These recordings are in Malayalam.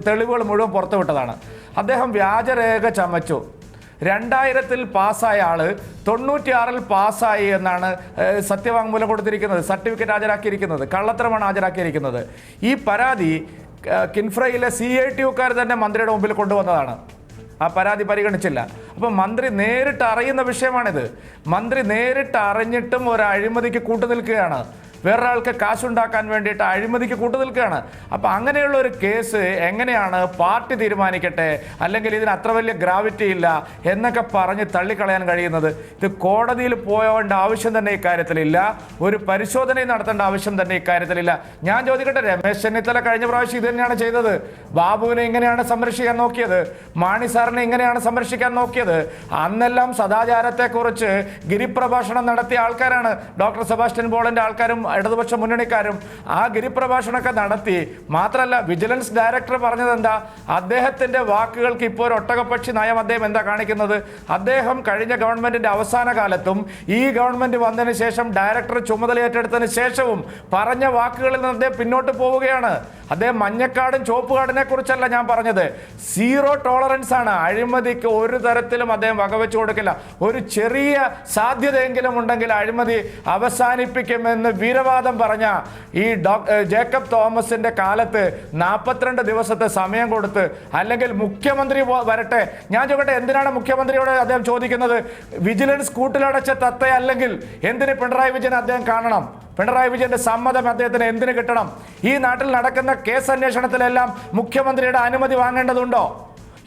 തെളിവുകൾ മുഴുവൻ പുറത്തുവിട്ടതാണ്. അദ്ദേഹം വ്യാജരേഖ ചമച്ചു. 2000 പാസ്സായ ആള് 96 പാസ്സായി എന്നാണ് സത്യവാങ്മൂലം കൊടുത്തിരിക്കുന്നത്, സർട്ടിഫിക്കറ്റ് ഹാജരാക്കിയിരിക്കുന്നത്. കള്ളത്തരമാണ് ഹാജരാക്കിയിരിക്കുന്നത്. ഈ പരാതി കിൻഫ്രയിലെ CITUക്കാർ തന്നെ മന്ത്രിയുടെ മുമ്പിൽ കൊണ്ടുവന്നതാണ്. ആ പരാതി പരിഗണിച്ചില്ല. അപ്പം മന്ത്രി നേരിട്ട് അറിയുന്ന വിഷയമാണിത്. മന്ത്രി നേരിട്ട് അറിഞ്ഞിട്ടും ഒരു അഴിമതിക്ക് കൂട്ടുനിൽക്കുകയാണ്. വേറൊരാൾക്ക് കാശുണ്ടാക്കാൻ വേണ്ടിയിട്ട് അഴിമതിക്ക് കൂട്ടുനിൽക്കുകയാണ്. അപ്പോൾ അങ്ങനെയുള്ള ഒരു കേസ് എങ്ങനെയാണ് പാർട്ടി തീരുമാനിക്കട്ടെ, അല്ലെങ്കിൽ ഇതിന് അത്ര വലിയ ഗ്രാവിറ്റി ഇല്ല എന്നൊക്കെ പറഞ്ഞ് തള്ളിക്കളയാൻ കഴിയുന്നത്? ഇത് കോടതിയിൽ പോകേണ്ട ആവശ്യം തന്നെ ഇക്കാര്യത്തിലില്ല, ഒരു പരിശോധനയും നടത്തേണ്ട ആവശ്യം തന്നെ ഇക്കാര്യത്തിലില്ല. ഞാൻ ചോദിക്കട്ടെ, രമേശ് ചെന്നിത്തല കഴിഞ്ഞ പ്രാവശ്യം ഇത് തന്നെയാണ് ചെയ്തത്. ബാബുവിനെ ഇങ്ങനെയാണ് സംരക്ഷിക്കാൻ നോക്കിയത്, മാണി സാറിനെ ഇങ്ങനെയാണ് സംരക്ഷിക്കാൻ നോക്കിയത്. അന്നെല്ലാം സദാചാരത്തെക്കുറിച്ച് ഗിരിപ്രഭാഷണം നടത്തിയ ആൾക്കാരാണ് ഡോക്ടർ സെബാസ്റ്റ്യൻ പോളിൻ്റെ ആൾക്കാരും ഇടതുപക്ഷ മുന്നണിക്കാരും. ആ ഗിരിപ്രഭാഷണമൊക്കെ നടത്തി. മാത്രമല്ല, വിജിലൻസ് ഡയറക്ടർ പറഞ്ഞത് എന്താ? അദ്ദേഹത്തിന്റെ വാക്കുകൾക്ക് ഇപ്പോൾ ഒരു ഒട്ടകപ്പക്ഷി നയം അദ്ദേഹം എന്താ കാണിക്കുന്നത്? അദ്ദേഹം കഴിഞ്ഞ ഗവൺമെന്റിന്റെ അവസാന കാലത്തും ഈ ഗവൺമെന്റ് വന്നതിന് ശേഷം ഡയറക്ടർ ചുമതലയേറ്റെടുത്തതിന് ശേഷവും പറഞ്ഞ വാക്കുകളിൽ നിന്ന് അദ്ദേഹം പിന്നോട്ട് പോവുകയാണ്. അദ്ദേഹം മഞ്ഞക്കാടും ചുവപ്പ് കാടിനെ കുറിച്ചല്ല ഞാൻ പറഞ്ഞത്. 0 ടോളറൻസ് ആണ്. അഴിമതിക്ക് ഒരു തരത്തിലും അദ്ദേഹം വകവെച്ചു കൊടുക്കില്ല. ഒരു ചെറിയ സാധ്യതയെങ്കിലും ഉണ്ടെങ്കിൽ അഴിമതി അവസാനിപ്പിക്കുമെന്ന് വീരവാദം പറഞ്ഞ ഈ ജേക്കബ് തോമസിന്റെ കാലത്ത് 42 ദിവസത്തെ സമയം കൊടുത്ത്, അല്ലെങ്കിൽ മുഖ്യമന്ത്രി വരട്ടെ. ഞാൻ ചോദിക്കട്ടെ, എന്തിനാണ് മുഖ്യമന്ത്രിയോട് അദ്ദേഹം ചോദിക്കുന്നത്? വിജിലൻസ് കൂട്ടിലടച്ച തത്തയല്ലെങ്കിൽ എന്തിന് പിണറായി വിജയൻ അദ്ദേഹം കാണണം? പിണറായി വിജയന്റെ സമ്മതം അദ്ദേഹത്തിന് എന്തിനു കിട്ടണം? ഈ നാട്ടിൽ നടക്കുന്ന കേസ് അന്വേഷണത്തിലെല്ലാം മുഖ്യമന്ത്രിയുടെ അനുമതി വാങ്ങേണ്ടതുണ്ടോ?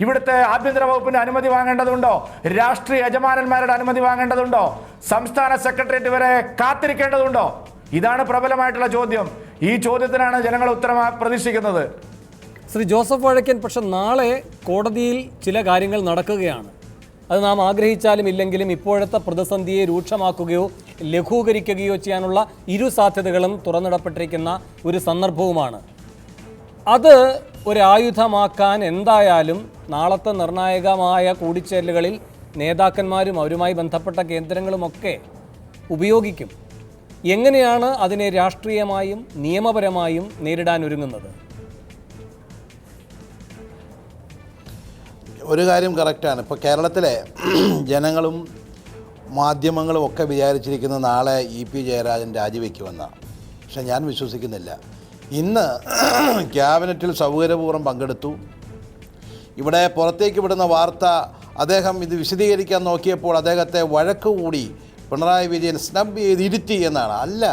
ഇവിടുത്തെ ആഭ്യന്തര വകുപ്പിന്റെ അനുമതി വാങ്ങേണ്ടതുണ്ടോ? രാഷ്ട്രീയ യജമാനന്മാരുടെ അനുമതി വാങ്ങേണ്ടതുണ്ടോ? സംസ്ഥാന സെക്രട്ടേറിയറ്റ് വരെ കാത്തിരിക്കേണ്ടതുണ്ടോ? ഇതാണ് പ്രബലമായിട്ടുള്ള ചോദ്യം. ഈ ചോദ്യത്തിനാണ് ജനങ്ങൾ ഉത്തരം പ്രതീക്ഷിക്കുന്നത്. ശ്രീ ജോസഫ് വഴക്കൻ, പക്ഷെ നാളെ കോടതിയിൽ ചില കാര്യങ്ങൾ നടക്കുകയാണ്. അത് നാം ആഗ്രഹിച്ചാലും ഇല്ലെങ്കിലും ഇപ്പോഴത്തെ പ്രതിസന്ധിയെ രൂക്ഷമാക്കുകയോ ലഘൂകരിക്കുകയോ ചെയ്യാനുള്ള ഇരു സാധ്യതകളും തുറന്നിടപ്പെട്ടിരിക്കുന്ന ഒരു സന്ദർഭവുമാണ്. അത് ഒരായുധമാക്കാൻ എന്തായാലും നാളത്തെ നിർണായകമായ കൂടിച്ചേരലുകളിൽ നേതാക്കന്മാരും അവരുമായി ബന്ധപ്പെട്ട കേന്ദ്രങ്ങളുമൊക്കെ ഉപയോഗിക്കും. എങ്ങനെയാണ് അതിനെ രാഷ്ട്രീയമായും നിയമപരമായും നേരിടാൻ ഒരുങ്ങുന്നത്? ഒരു കാര്യം കറക്റ്റാണ്. ഇപ്പോൾ കേരളത്തിലെ ജനങ്ങളും മാധ്യമങ്ങളും ഒക്കെ വിചാരിച്ചിരിക്കുന്നത് നാളെ EP ജയരാജൻ രാജിവെക്കുമെന്നാണ്. പക്ഷെ ഞാൻ വിശ്വസിക്കുന്നില്ല. ഇന്ന് ക്യാബിനറ്റിൽ സൗകര്യപൂർവ്വം പങ്കെടുത്തു. ഇവിടെ പുറത്തേക്ക് വിടുന്ന വാർത്ത, അദ്ദേഹം ഇത് വിശദീകരിക്കാൻ നോക്കിയപ്പോൾ അദ്ദേഹത്തെ വഴക്കുകൂടി പിണറായി വിജയൻ സ്നബ് ചെയ്ത് ഇരുത്തി എന്നാണ്. അല്ല,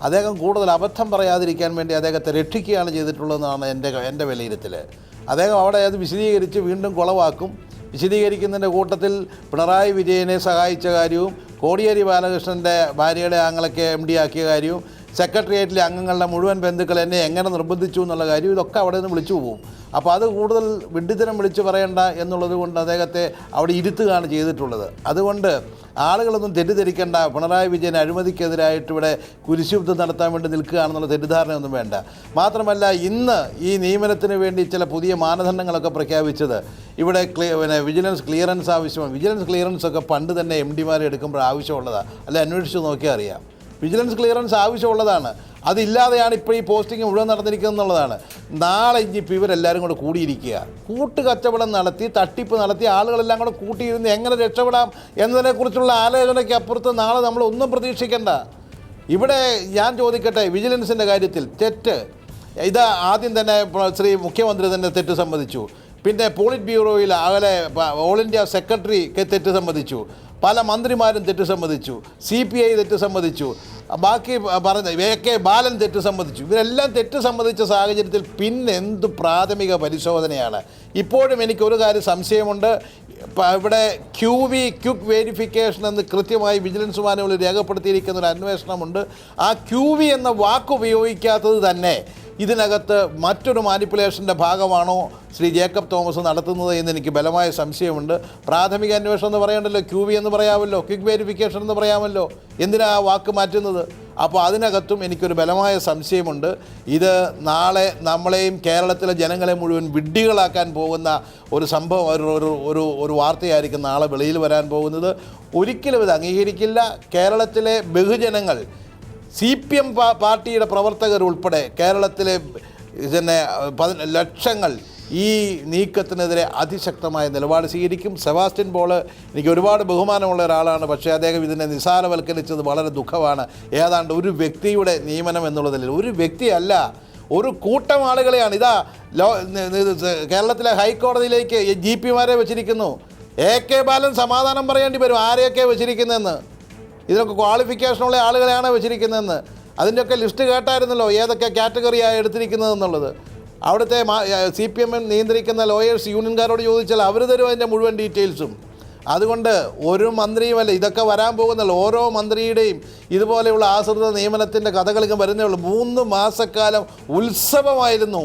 അദ്ദേഹം കൂടുതൽ അബദ്ധം പറയാതിരിക്കാൻ വേണ്ടി അദ്ദേഹത്തെ രക്ഷിക്കുകയാണ് ചെയ്തിട്ടുള്ളതെന്നാണ് എൻ്റെ വിലയിരുത്തൽ. അദ്ദേഹം അവിടെ അത് വിശദീകരിച്ച് വീണ്ടും കുളവാക്കും. വിശദീകരിക്കുന്നതിൻ്റെ കൂട്ടത്തിൽ പിണറായി വിജയനെ സഹായിച്ച കാര്യവും കോടിയേരി ബാലകൃഷ്ണൻ്റെ ഭാര്യയുടെ ആങ്ങളൊക്കെ MD ആക്കിയ കാര്യവും സെക്രട്ടേറിയറ്റിലെ അംഗങ്ങളുടെ മുഴുവൻ ബന്ധുക്കൾ എന്നെ എങ്ങനെ നിർബന്ധിച്ചു എന്നുള്ള കാര്യം ഇതൊക്കെ അവിടെ നിന്ന് വിളിച്ചു പോകും. അപ്പോൾ അത് കൂടുതൽ വിഡ്ഢിത്തരം വിളിച്ച് പറയണ്ട എന്നുള്ളത് കൊണ്ട് അദ്ദേഹത്തെ അവിടെ ഇരുത്തുകയാണ് ചെയ്തിട്ടുള്ളത്. അതുകൊണ്ട് ആളുകളൊന്നും തെറ്റിദ്ധരിക്കേണ്ട, പിണറായി വിജയൻ അഴിമതിക്കെതിരായിട്ട് ഇവിടെ കുരിശുയുദ്ധം നടത്താൻ വേണ്ടി നിൽക്കുകയാണെന്നുള്ള തെറ്റിദ്ധാരണയൊന്നും വേണ്ട. മാത്രമല്ല, ഇന്ന് ഈ നിയമനത്തിന് വേണ്ടി ചില പുതിയ മാനദണ്ഡങ്ങളൊക്കെ പ്രഖ്യാപിച്ചത് ഇവിടെ വിജിലൻസ് ക്ലിയറൻസ് ആവശ്യമാണ്. വിജിലൻസ് ക്ലിയറൻസ് ഒക്കെ പണ്ട് തന്നെ MDമാരെ എടുക്കുമ്പോൾ ആവശ്യമുള്ളതാണ്. അല്ലെ, അന്വേഷിച്ച് നോക്കിയാൽ അറിയാം. Vigilance clearance ആവശ്യമുള്ളതാണ്. അതില്ലാതെയാണ് ഇപ്പോൾ ഈ പോസ്റ്റിംഗ് മുഴുവൻ നടന്നിരിക്കുന്നത് എന്നുള്ളതാണ്. നാളെ ഇനിയിപ്പോൾ ഇവരെല്ലാവരും കൂടെ കൂടിയിരിക്കുക, കൂട്ടുകച്ചവടം നടത്തി തട്ടിപ്പ് നടത്തി ആളുകളെല്ലാം കൂടെ കൂട്ടിയിരുന്ന് എങ്ങനെ രക്ഷപ്പെടാം എന്നതിനെക്കുറിച്ചുള്ള ആലോചനയ്ക്ക് അപ്പുറത്ത് നാളെ നമ്മൾ ഒന്നും പ്രതീക്ഷിക്കേണ്ട. ഇവിടെ ഞാൻ ചോദിക്കട്ടെ, വിജിലൻസിൻ്റെ കാര്യത്തിൽ തെറ്റ് ഇത് ആദ്യം തന്നെ ശ്രീ മുഖ്യമന്ത്രി തന്നെ തെറ്റ് സമ്മതിച്ചു. പിന്നെ പോളിറ്റ് ബ്യൂറോയിൽ അകലെ ഓൾ ഇന്ത്യ സെക്രട്ടറിക്ക് തെറ്റ് സമ്മതിച്ചു. പല മന്ത്രിമാരും തെറ്റ് സമ്മതിച്ചു. CPI തെറ്റ് സമ്മതിച്ചു. ബാക്കി പറഞ്ഞ AK ബാലൻ തെറ്റ് സമ്മതിച്ചു. ഇവരെല്ലാം തെറ്റ് സമ്മതിച്ച സാഹചര്യത്തിൽ പിന്നെ എന്ത് പ്രാഥമിക പരിശോധനയാണ്? ഇപ്പോഴും എനിക്കൊരു കാര്യം സംശയമുണ്ട്. ഇവിടെ ക്വിക്ക് വെരിഫിക്കേഷൻ എന്ന് കൃത്യമായി വിജിലൻസ് മാനുവലിൽ രേഖപ്പെടുത്തിയിരിക്കുന്ന ഒരു അന്വേഷണമുണ്ട്. ആ QV എന്ന വാക്ക് ഉപയോഗിക്കാത്തത് തന്നെ ഇതിനകത്ത് മറ്റൊരു മാനിപ്പുലേഷൻ്റെ ഭാഗമാണോ ശ്രീ ജേക്കബ് തോമസ് നടത്തുന്നത് എന്ന് എനിക്ക് ബലമായ സംശയമുണ്ട്. പ്രാഥമിക അന്വേഷണം എന്ന് പറയണ്ടല്ലോ, QV എന്ന് പറയാമല്ലോ, ക്വിക്ക് വെരിഫിക്കേഷൻ എന്ന് പറയാമല്ലോ. എന്തിനാ ആ വാക്ക് മാറ്റുന്നത്? അപ്പോൾ അതിനകത്തും എനിക്കൊരു ബലമായ സംശയമുണ്ട്. ഇത് നാളെ നമ്മളെയും കേരളത്തിലെ ജനങ്ങളെ മുഴുവൻ വിഡ്ഢികളാക്കാൻ പോകുന്ന ഒരു സംഭവം, ഒരു വാർത്തയായിരിക്കും നാളെ വെളിയിൽ വരാൻ പോകുന്നത്. ഒരിക്കലും ഇത് അംഗീകരിക്കില്ല. കേരളത്തിലെ ബഹുജനങ്ങൾ, CPM പാർട്ടിയുടെ പ്രവർത്തകർ ഉൾപ്പെടെ കേരളത്തിലെ തന്നെ ലക്ഷങ്ങൾ ഈ നീക്കത്തിനെതിരെ അതിശക്തമായ നിലപാട് സ്വീകരിക്കും. സെബാസ്റ്റ്യൻ പോൾ എനിക്ക് ഒരുപാട് ബഹുമാനമുള്ള ഒരാളാണ്, പക്ഷേ അദ്ദേഹം ഇതിനെ നിസ്സാരവൽക്കരിച്ചത് വളരെ ദുഃഖമാണ്. ഏതാണ്ട് ഒരു വ്യക്തിയുടെ നിയമനം എന്നുള്ളതിൽ ഒരു വ്യക്തിയല്ല, ഒരു കൂട്ടം ആളുകളെയാണ്. ഇതാ കേരളത്തിലെ ഹൈക്കോടതിയിലേക്ക് GP-മാരെ വെച്ചിരിക്കുന്നു. AK ബാലൻ സമാധാനം പറയേണ്ടി വരും ആരെയൊക്കെ വെച്ചിരിക്കുന്നതെന്ന്. ഇതിനൊക്കെ ക്വാളിഫിക്കേഷനുള്ള ആളുകളെയാണ് വെച്ചിരിക്കുന്നതെന്ന്. അതിൻ്റെയൊക്കെ ലിസ്റ്റ് കേട്ടായിരുന്നല്ലോ ഏതൊക്കെ കാറ്റഗറിയാണ് എടുത്തിരിക്കുന്നതെന്നുള്ളത്. അവിടുത്തെ CPM നിയന്ത്രിക്കുന്ന ലോയേഴ്സ് യൂണിയൻകാരോട് ചോദിച്ചാൽ അവർ തരും അതിൻ്റെ മുഴുവൻ ഡീറ്റെയിൽസും. അതുകൊണ്ട് ഒരു മന്ത്രിയുമല്ല, ഇതൊക്കെ വരാൻ പോകുന്നല്ലോ. ഓരോ മന്ത്രിയുടെയും ഇതുപോലെയുള്ള ആശ്രിത നിയമനത്തിൻ്റെ കഥകളിലും വരുന്നേ ഉള്ളൂ. 3 മാസക്കാലം ഉത്സവമായിരുന്നു,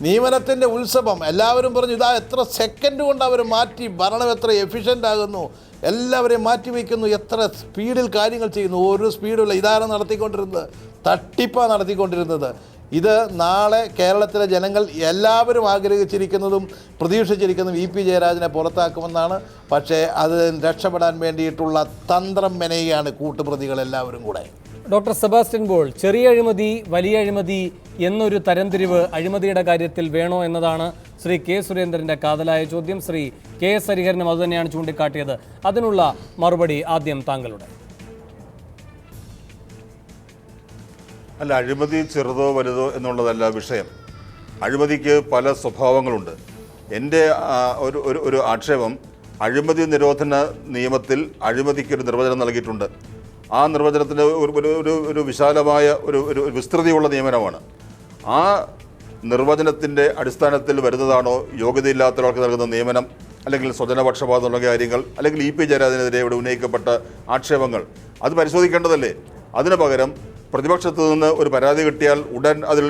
നിയമനത്തിൻ്റെ ഉത്സവം. എല്ലാവരും പറഞ്ഞു ഇതാ എത്ര സെക്കൻഡ് കൊണ്ട് അവർ മാറ്റി, ഭരണം എത്ര എഫിഷ്യൻ്റ് ആകുന്നു, എല്ലാവരെയും മാറ്റി വയ്ക്കുന്നു, എത്ര സ്പീഡിൽ കാര്യങ്ങൾ ചെയ്യുന്നു. ഒരു സ്പീഡുള്ള ഇതാണ് നടത്തിക്കൊണ്ടിരുന്നത്, തട്ടിപ്പാണ് നടത്തിക്കൊണ്ടിരുന്നത്. ഇത് നാളെ കേരളത്തിലെ ജനങ്ങൾ എല്ലാവരും ആഗ്രഹിച്ചിരിക്കുന്നതും പ്രതീക്ഷിച്ചിരിക്കുന്നതും EP ജയരാജനെ പുറത്താക്കുമെന്നാണ്. പക്ഷേ അത് രക്ഷപ്പെടാൻ വേണ്ടിയിട്ടുള്ള തന്ത്രം മെനയുകയാണ് കൂട്ടുപ്രതികളെല്ലാവരും കൂടെ. ഡോക്ടർ സെബാസ്റ്റ്യൻ പോൾ, ചെറിയ അഴിമതി വലിയ അഴിമതി എന്നൊരു തരംതിരിവ് അഴിമതിയുടെ കാര്യത്തിൽ വേണോ എന്നതാണ് ശ്രീ K. സുരേന്ദ്രൻ്റെ കാതലായ ചോദ്യം. ശ്രീ KS ഹരിഹരനും അതുതന്നെയാണ് ചൂണ്ടിക്കാട്ടിയത്. അതിനുള്ള മറുപടി ആദ്യം താങ്കളുടെ. അല്ല, അഴിമതി ചെറുതോ വലുതോ എന്നുള്ളതല്ല വിഷയം. അഴിമതിക്ക് പല സ്വഭാവങ്ങളുണ്ട്. എൻ്റെ ഒരു ആക്ഷേപം, അഴിമതി നിരോധന നിയമത്തിൽ അഴിമതിക്കൊരു നിർവചനം നൽകിയിട്ടുണ്ട്. ആ നിർവചനത്തിന് ഒരു വിശാലമായ ഒരു വിസ്തൃതിയുള്ള നിയമനമാണ്. ആ നിർവചനത്തിൻ്റെ അടിസ്ഥാനത്തിൽ വരുന്നതാണോ യോഗ്യതയില്ലാത്ത ഒരാൾക്ക് നൽകുന്ന നിയമനം, അല്ലെങ്കിൽ സ്വജനപക്ഷപാതം തുടങ്ങിയ കാര്യങ്ങൾ, അല്ലെങ്കിൽ EP ജയരാജനെതിരെ ഇവിടെ ഉന്നയിക്കപ്പെട്ട ആക്ഷേപങ്ങൾ, അത് പരിശോധിക്കേണ്ടതല്ലേ? അതിനു പകരം പ്രതിപക്ഷത്തു നിന്ന് ഒരു പരാതി കിട്ടിയാൽ ഉടൻ അതിൽ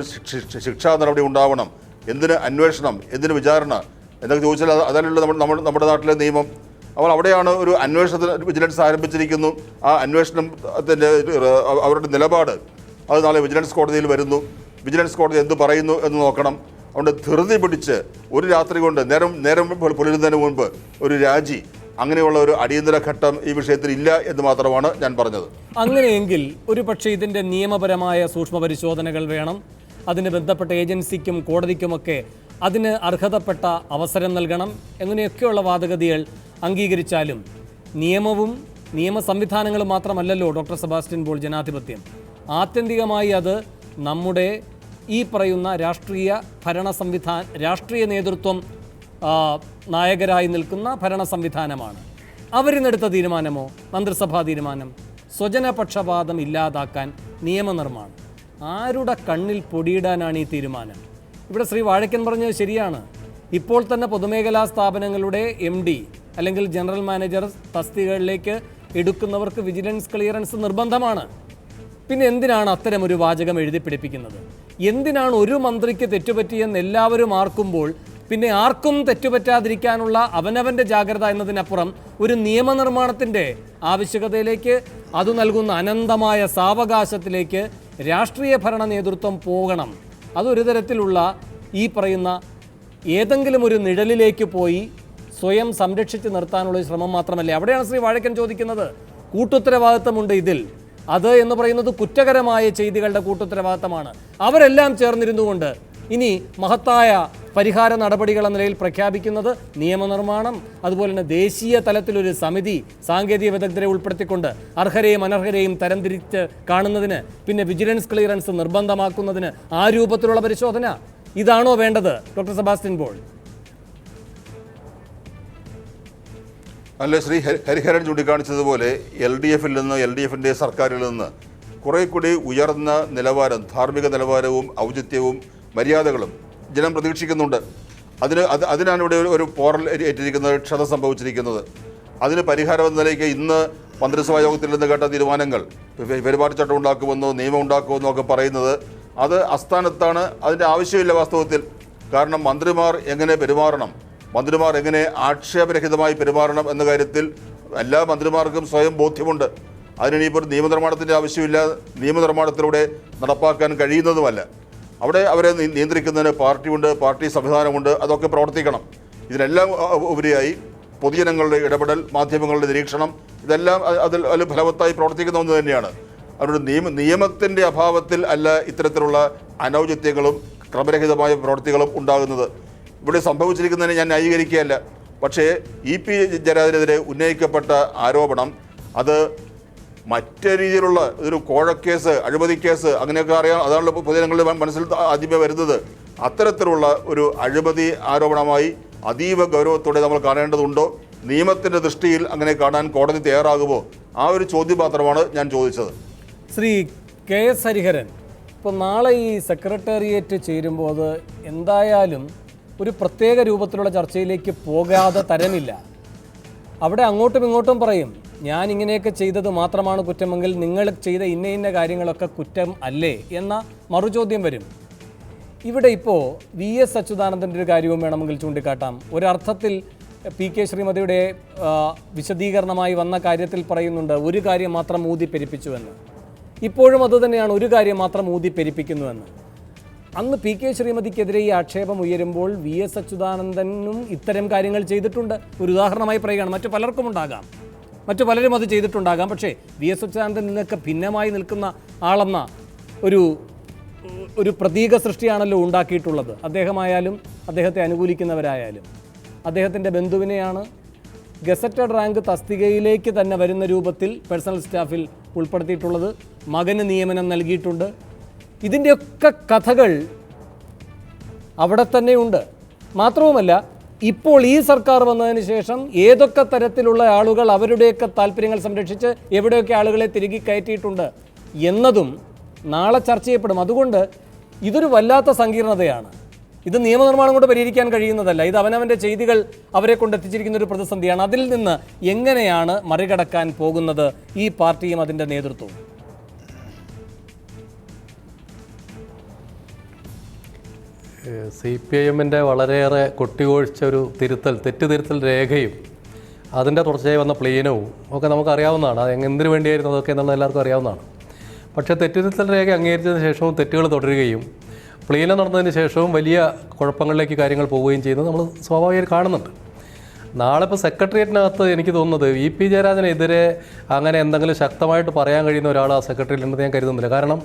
ശിക്ഷാ നടപടി ഉണ്ടാവണം. എന്തിന് അന്വേഷണം, എന്തിന് വിചാരണ എന്നൊക്കെ ചോദിച്ചാൽ അതല്ലല്ലോ നമ്മുടെ നാട്ടിലെ നിയമം. അപ്പോൾ അവിടെയാണ് ഒരു അന്വേഷണത്തിന് വിജിലൻസ് ആരംഭിച്ചിരിക്കുന്നു. ആ അന്വേഷണത്തിൻ്റെ അവരുടെ നിലപാട് അത് നാളെ വിജിലൻസ് കോടതിയിൽ വരുന്നു. വിജിലൻസ് കോടതി എന്ത് പറയുന്നു എന്ന് നോക്കണം. അതുകൊണ്ട് ധൃതി പിടിച്ച് ഒരു രാത്രി കൊണ്ട് നേരം പുലരുന്നതിന് മുൻപ് ഒരു രാജി, അങ്ങനെയുള്ള ഒരു അടിയന്തര ഘട്ടം ഈ വിഷയത്തിൽ ഇല്ല എന്ന് മാത്രമാണ് ഞാൻ പറഞ്ഞത്. അങ്ങനെയെങ്കിൽ ഒരു പക്ഷേ ഇതിൻ്റെ നിയമപരമായ സൂക്ഷ്മ പരിശോധനകൾ വേണം. അതിന് ബന്ധപ്പെട്ട ഏജൻസിക്കും കോടതിക്കുമൊക്കെ അതിന് അർഹതപ്പെട്ട അവസരം നൽകണം. എങ്ങനെയൊക്കെയുള്ള വാദഗതികൾ അംഗീകരിച്ചാലും നിയമവും നിയമ സംവിധാനങ്ങളും മാത്രമല്ലല്ലോ ഡോക്ടർ സെബാസ്റ്റ്യൻ പോൾ ജനാധിപത്യം. ആത്യന്തികമായി അത് നമ്മുടെ ഈ പറയുന്ന രാഷ്ട്രീയ നേതൃത്വം നായകരായി നിൽക്കുന്ന ഭരണ സംവിധാനമാണ്. അവരിനെടുത്ത തീരുമാനമോ മന്ത്രിസഭാ തീരുമാനം സ്വജനപക്ഷപാതം ഇല്ലാതാക്കാൻ നിയമനിർമ്മാണം. ആരുടെ കണ്ണിൽ പൊടിയിടാനാണ് ഈ തീരുമാനം? ഇവിടെ ശ്രീ വാഴക്കൻ പറഞ്ഞത് ശരിയാണ്. ഇപ്പോൾ തന്നെ പൊതുമേഖലാ സ്ഥാപനങ്ങളുടെ MD അല്ലെങ്കിൽ ജനറൽ മാനേജർ തസ്തികകളിലേക്ക് എടുക്കുന്നവർക്ക് വിജിലൻസ് ക്ലിയറൻസ് നിർബന്ധമാണ്. പിന്നെ എന്തിനാണ് അത്തരമൊരു വാചകം എഴുതി പിടിപ്പിക്കുന്നത്? എന്തിനാണ് ഒരു മന്ത്രിക്ക് തെറ്റുപറ്റിയെന്ന് എല്ലാവരും ആർക്കുമ്പോൾ പിന്നെ ആർക്കും തെറ്റുപറ്റാതിരിക്കാനുള്ള അവനവൻ്റെ ജാഗ്രത എന്നതിനപ്പുറം ഒരു നിയമനിർമ്മാണത്തിൻ്റെ ആവശ്യകതയിലേക്ക്, അത് നൽകുന്ന അനന്തമായ സാവകാശത്തിലേക്ക് രാഷ്ട്രീയ ഭരണ നേതൃത്വം പോകണം? അതൊരു തരത്തിലുള്ള ഈ പറയുന്ന ഏതെങ്കിലും ഒരു നിഴലിലേക്ക് പോയി സ്വയം സംരക്ഷിച്ച് നിർത്താനുള്ള ശ്രമം മാത്രമല്ലേ? അവിടെയാണ് ശ്രീ വാഴക്കൻ ചോദിക്കുന്നത്. കൂട്ടുത്തരവാദിത്തമുണ്ട് ഇതിൽ. അത് എന്ന് പറയുന്നത് കുറ്റകരമായ ചെയ്തികളുടെ കൂട്ടുത്തരവാദിത്തമാണ്. അവരെല്ലാം ചേർന്നിരുന്നുകൊണ്ട് ഇനി മഹത്തായ പരിഹാര നടപടികൾ എന്ന നിലയിൽ പ്രഖ്യാപിക്കുന്നത് നിയമനിർമ്മാണം, അതുപോലെ തന്നെ ദേശീയ തലത്തിലൊരു സമിതി സാങ്കേതിക വിദഗ്ധരെ ഉൾപ്പെടുത്തിക്കൊണ്ട് അർഹരെയും അനർഹരെയും തരംതിരിച്ച് കാണുന്നതിന്, പിന്നെ വിജിലൻസ് ക്ലിയറൻസ് നിർബന്ധമാക്കുന്നതിന് ആ രൂപത്തിലുള്ള പരിശോധന, ഇതാണോ വേണ്ടത് ഡോക്ടർ സെബാസ്റ്റ്യൻ പോൾ? അല്ല, ശ്രീ ഹരിഹരൻ ചൂണ്ടിക്കാണിച്ചതുപോലെ LDFിൽ നിന്ന്, LDFിൻ്റെ സർക്കാരിൽ നിന്ന് കുറേ കൂടി ഉയർന്ന നിലവാരം, ധാർമ്മിക നിലവാരവും ഔചിത്യവും മര്യാദകളും ജനം പ്രതീക്ഷിക്കുന്നുണ്ട്. അതിനാണ് ഇവിടെ ഒരു പോറൽ ഏറ്റിരിക്കുന്നത്, ക്ഷത സംഭവിച്ചിരിക്കുന്നത്. അതിന് പരിഹാരം എന്ന നിലയ്ക്ക് ഇന്ന് മന്ത്രിസഭാ യോഗത്തിൽ നിന്ന് കേട്ട തീരുമാനങ്ങൾ, പെരുമാറ്റച്ചട്ടം ഉണ്ടാക്കുമെന്നോ നിയമം ഉണ്ടാക്കുമെന്നോ ഒക്കെ പറയുന്നത്, അത് അസ്ഥാനത്താണ്. അതിൻ്റെ ആവശ്യമില്ല വാസ്തവത്തിൽ. കാരണം മന്ത്രിമാർ എങ്ങനെ പെരുമാറണം, മന്ത്രിമാർ എങ്ങനെ ആക്ഷേപരഹിതമായി പെരുമാറണം എന്ന കാര്യത്തിൽ എല്ലാ മന്ത്രിമാർക്കും സ്വയം ബോധ്യമുണ്ട്. അതിനിപ്പോൾ നിയമനിർമ്മാണത്തിൻ്റെ ആവശ്യമില്ല, നിയമനിർമ്മാണത്തിലൂടെ നടപ്പാക്കാൻ കഴിയുന്നതുമല്ല. അവിടെ അവരെ നിയന്ത്രിക്കുന്നതിന് പാർട്ടിയുണ്ട്, പാർട്ടി സംവിധാനമുണ്ട്, അതൊക്കെ പ്രവർത്തിക്കണം. ഇതിനെല്ലാം ഉപരിയായി പൊതുജനങ്ങളുടെ ഇടപെടൽ, മാധ്യമങ്ങളുടെ നിരീക്ഷണം, ഇതെല്ലാം അതിൽ ഫലവത്തായി പ്രവർത്തിക്കുന്ന ഒന്ന് തന്നെയാണ്. അവരുടെ നിയമത്തിൻ്റെ അഭാവത്തിൽ അല്ല ഇത്തരത്തിലുള്ള അനൗചിത്യങ്ങളും ക്രമരഹിതമായ പ്രവൃത്തികളും ഉണ്ടാകുന്നത്. ഇവിടെ സംഭവിച്ചിരിക്കുന്നതിനെ ഞാൻ ന്യായീകരിക്കുകയല്ല. പക്ഷേ EP ജയരാജനെതിരെ ഉന്നയിക്കപ്പെട്ട ആരോപണം അത് മറ്റു രീതിയിലുള്ള ഒരു കോഴക്കേസ്, അഴിമതി കേസ് അങ്ങനെയൊക്കെ അറിയാം. അതാണല്ലോ പൊതുജനങ്ങളുടെ മനസ്സിൽ ആദ്യമേ വരുന്നത്. അത്തരത്തിലുള്ള ഒരു അഴിമതി ആരോപണമായി അതീവ ഗൗരവത്തോടെ നമ്മൾ കാണേണ്ടതുണ്ടോ? നിയമത്തിൻ്റെ ദൃഷ്ടിയിൽ അങ്ങനെ കാണാൻ കോടതി തയ്യാറാകുമോ? ആ ഒരു ചോദ്യം മാത്രമാണ് ഞാൻ ചോദിച്ചത്. ശ്രീ KS ഹരിഹരൻ, ഇപ്പോൾ നാളെ ഈ സെക്രട്ടേറിയറ്റ് ചേരുമ്പോൾ അത് എന്തായാലും ഒരു പ്രത്യേക രൂപത്തിലുള്ള ചർച്ചയിലേക്ക് പോകാതെ തരമില്ല. അവിടെ അങ്ങോട്ടും ഇങ്ങോട്ടും പറയും, ഞാൻ ഇങ്ങനെയൊക്കെ ചെയ്തത് മാത്രമാണ് കുറ്റമെങ്കിൽ നിങ്ങൾ ചെയ്ത ഇന്ന കാര്യങ്ങളൊക്കെ കുറ്റം അല്ലേ എന്ന മറുചോദ്യം വരും. ഇവിടെ ഇപ്പോൾ VS അച്യുതാനന്ദൻ്റെ ഒരു കാര്യവും വേണമെങ്കിൽ ചൂണ്ടിക്കാട്ടാം. ഒരർത്ഥത്തിൽ PK ശ്രീമതിയുടെ വിശദീകരണമായി വന്ന കാര്യത്തിൽ പറയുന്നുണ്ട് ഒരു കാര്യം മാത്രം ഊതി പെരിപ്പിച്ചുവെന്ന്. ഇപ്പോഴും അതുതന്നെയാണ്, ഒരു കാര്യം മാത്രം ഊതി പെരിപ്പിക്കുന്നുവെന്ന്. അന്ന് PK ശ്രീമതിക്കെതിരെ ഈ ആക്ഷേപം ഉയരുമ്പോൾ VS അച്യുതാനന്ദനും ഇത്തരം കാര്യങ്ങൾ ചെയ്തിട്ടുണ്ട്. ഒരു ഉദാഹരണമായി പറയുകയാണ്, മറ്റു പലർക്കും ഉണ്ടാകാം, മറ്റു പലരും അത് ചെയ്തിട്ടുണ്ടാകാം. പക്ഷേ VS അച്യുതാനന്ദൻ നിന്നൊക്കെ ഭിന്നമായി നിൽക്കുന്ന ആളെന്ന ഒരു പ്രതീക സൃഷ്ടിയാണല്ലോ ഉണ്ടാക്കിയിട്ടുള്ളത്. അദ്ദേഹമായാലും അദ്ദേഹത്തെ അനുകൂലിക്കുന്നവരായാലും. അദ്ദേഹത്തിൻ്റെ ബന്ധുവിനെയാണ് ഗസറ്റഡ് റാങ്ക് തസ്തികയിലേക്ക് തന്നെ വരുന്ന രൂപത്തിൽ പേഴ്സണൽ സ്റ്റാഫിൽ ഉൾപ്പെടുത്തിയിട്ടുള്ളത്. മകന് നിയമനം നൽകിയിട്ടുണ്ട്. ഇതിൻ്റെയൊക്കെ കഥകൾ അവിടെ തന്നെയുണ്ട്. മാത്രവുമല്ല, ഇപ്പോൾ ഈ സർക്കാർ വന്നതിന് ശേഷം ഏതൊക്കെ തരത്തിലുള്ള ആളുകൾ അവരുടെയൊക്കെ താല്പര്യങ്ങൾ സംരക്ഷിച്ച് എവിടെയൊക്കെ ആളുകളെ തിരികെ കയറ്റിയിട്ടുണ്ട് എന്നതും നാളെ ചർച്ച ചെയ്യപ്പെടും. അതുകൊണ്ട് ഇതൊരു വല്ലാത്ത സങ്കീർണതയാണ്. ഇത് നിയമനിർമ്മാണം കൊണ്ട് പരിഹരിക്കാൻ കഴിയുന്നതല്ല. ഇത് അവനവൻ്റെ ചെയ്തികൾ അവരെ കൊണ്ട് എത്തിച്ചിരിക്കുന്ന ഒരു പ്രതിസന്ധിയാണ്. അതിൽ നിന്ന് എങ്ങനെയാണ് മറികടക്കാൻ പോകുന്നത് ഈ പാർട്ടിയും അതിൻ്റെ നേതൃത്വവും? CPIM-ൻ്റെ വളരെയേറെ കൊട്ടിഘോഷിച്ച ഒരു തെറ്റുതിരുത്തൽ രേഖയും അതിൻ്റെ തുടർച്ചയായി വന്ന പ്ലീനവും ഒക്കെ നമുക്കറിയാവുന്നതാണ്. അത് എന്തിനു വേണ്ടിയായിരുന്നു അതൊക്കെ എന്നുള്ളത് എല്ലാവർക്കും അറിയാവുന്നതാണ്. പക്ഷേ തെറ്റുതിരുത്തൽ രേഖ അംഗീകരിച്ചതിന് ശേഷവും തെറ്റുകൾ തുടരുകയും പ്ലീനം നടന്നതിന് ശേഷവും വലിയ കുഴപ്പങ്ങളിലേക്ക് കാര്യങ്ങൾ പോവുകയും ചെയ്യുന്നത് നമ്മൾ സ്വാഭാവികമായി കാണുന്നുണ്ട്. നാളെ ഇപ്പോൾ സെക്രട്ടേറിയറ്റിനകത്ത് എനിക്ക് തോന്നുന്നത് EP ജയരാജനെതിരെ അങ്ങനെ എന്തെങ്കിലും ശക്തമായിട്ട് പറയാൻ കഴിയുന്ന ഒരാൾ ആ സെക്രട്ടേറിയറ്റിൽ ഉണ്ടെന്ന് ഞാൻ കരുതുന്നില്ല. കാരണം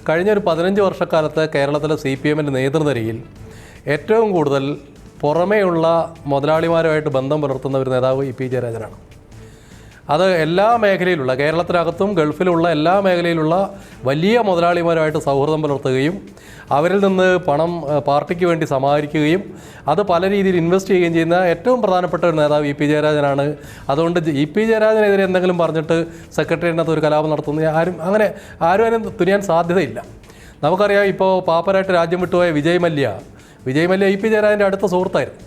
കഴിഞ്ഞ ഒരു 15 വർഷക്കാലത്ത് കേരളത്തിലെ CPM-ൻ്റെ നേതൃനിരയിൽ ഏറ്റവും കൂടുതൽ പുറമേയുള്ള മുതലാളിമാരുമായിട്ട് ബന്ധം പുലർത്തുന്ന ഒരു നേതാവ് EP ജയരാജനാണ്. അത് എല്ലാ മേഖലയിലുള്ള, കേരളത്തിനകത്തും ഗൾഫിലുള്ള എല്ലാ മേഖലയിലുള്ള വലിയ മുതലാളിമാരുമായിട്ട് സൗഹൃദം പുലർത്തുകയും അവരിൽ നിന്ന് പണം പാർട്ടിക്ക് വേണ്ടി സമാഹരിക്കുകയും അത് പല രീതിയിൽ ഇൻവെസ്റ്റ് ചെയ്യുകയും ചെയ്യുന്ന ഏറ്റവും പ്രധാനപ്പെട്ട ഒരു നേതാവ് EP ജയരാജനാണ്. അതുകൊണ്ട് EP ജയരാജനെതിരെ എന്തെങ്കിലും പറഞ്ഞിട്ട് സെക്രട്ടേറിയറ്റിനകത്ത് ഒരു കലാപം നടത്തുന്ന ആരും അതിന് തുനിയാൻ സാധ്യതയില്ല. നമുക്കറിയാം, ഇപ്പോൾ പാപ്പരായിട്ട് രാജ്യം വിട്ടുപോയ വിജയ് മല്യ EP ജയരാജൻ്റെ അടുത്ത സുഹൃത്തായിരുന്നു.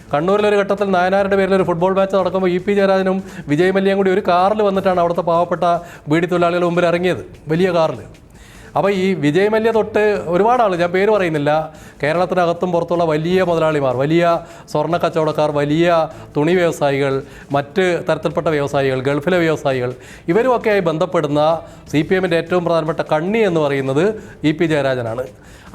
കണ്ണൂരിലൊരു ഘട്ടത്തിൽ നായനാരുടെ പേരിൽ ഒരു ഫുട്ബോൾ മാച്ച് നടക്കുമ്പോൾ EP ജയരാജനും വിജയ് മല്യയും കൂടി ഒരു കാറിൽ വന്നിട്ടാണ് അവിടുത്തെ പാവപ്പെട്ട ബീഡി തൊഴിലാളികളുടെ മുമ്പിൽ ഇറങ്ങിയത്, വലിയ കാറിൽ. അപ്പോൾ ഈ വിജയ് മല്യ തൊട്ട് ഒരുപാട് ആൾ, ഞാൻ പേര് പറയുന്നില്ല, കേരളത്തിനകത്തും പുറത്തുള്ള വലിയ മുതലാളിമാർ, വലിയ സ്വർണ്ണ കച്ചവടക്കാർ, വലിയ തുണി വ്യവസായികൾ, മറ്റ് തരത്തിൽപ്പെട്ട വ്യവസായികൾ, ഗൾഫിലെ വ്യവസായികൾ, ഇവരുമൊക്കെയായി ബന്ധപ്പെടുന്ന CPM-ൻ്റെ ഏറ്റവും പ്രധാനപ്പെട്ട കണ്ണി എന്ന് പറയുന്നത് EP ജയരാജനാണ്.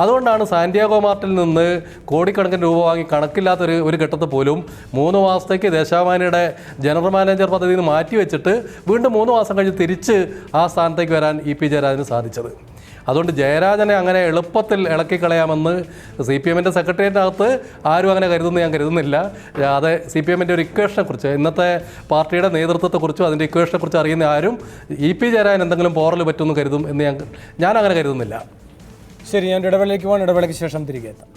അതുകൊണ്ടാണ് സാന്റിയാഗോ മാർട്ടിൽ നിന്ന് കോടിക്കണക്കിന് രൂപ വാങ്ങി കണക്കില്ലാത്തൊരു ഘട്ടത്തിൽ പോലും 3 മാസത്തേക്ക് ദേശാഭിമാനിയുടെ ജനറൽ മാനേജർ പദവിയിൽ നിന്ന് മാറ്റിവെച്ചിട്ട് വീണ്ടും 3 മാസം കഴിഞ്ഞ് തിരിച്ച് ആ സ്ഥാനത്തേക്ക് വരാൻ EP ജയരാജന് സാധിച്ചത്. അതുകൊണ്ട് ജയരാജനെ അങ്ങനെ എളുപ്പത്തിൽ ഇളക്കിക്കളയാമെന്ന് CPM-ൻ്റെ സെക്രട്ടേറിയറ്റിനകത്ത് ആരും അങ്ങനെ ഞാൻ കരുതുന്നില്ല. അത് CPM-ൻ്റെ ഒരു ഇക്വേഷനെക്കുറിച്ച്, ഇന്നത്തെ പാർട്ടിയുടെ നേതൃത്വത്തെക്കുറിച്ചും അതിൻ്റെ ഇക്വേഷനെക്കുറിച്ച് അറിയുന്ന ആരും EP ജയരാജൻ എന്തെങ്കിലും പോറൽ പറ്റുമെന്ന് കരുതും എന്ന് ഞാൻ അങ്ങനെ കരുതുന്നില്ല. ശരി, ഞാൻ ഇടവേളയ്ക്ക് പോകാൻ, ഇടവേളയ്ക്ക് ശേഷം തിരികെ എത്താം.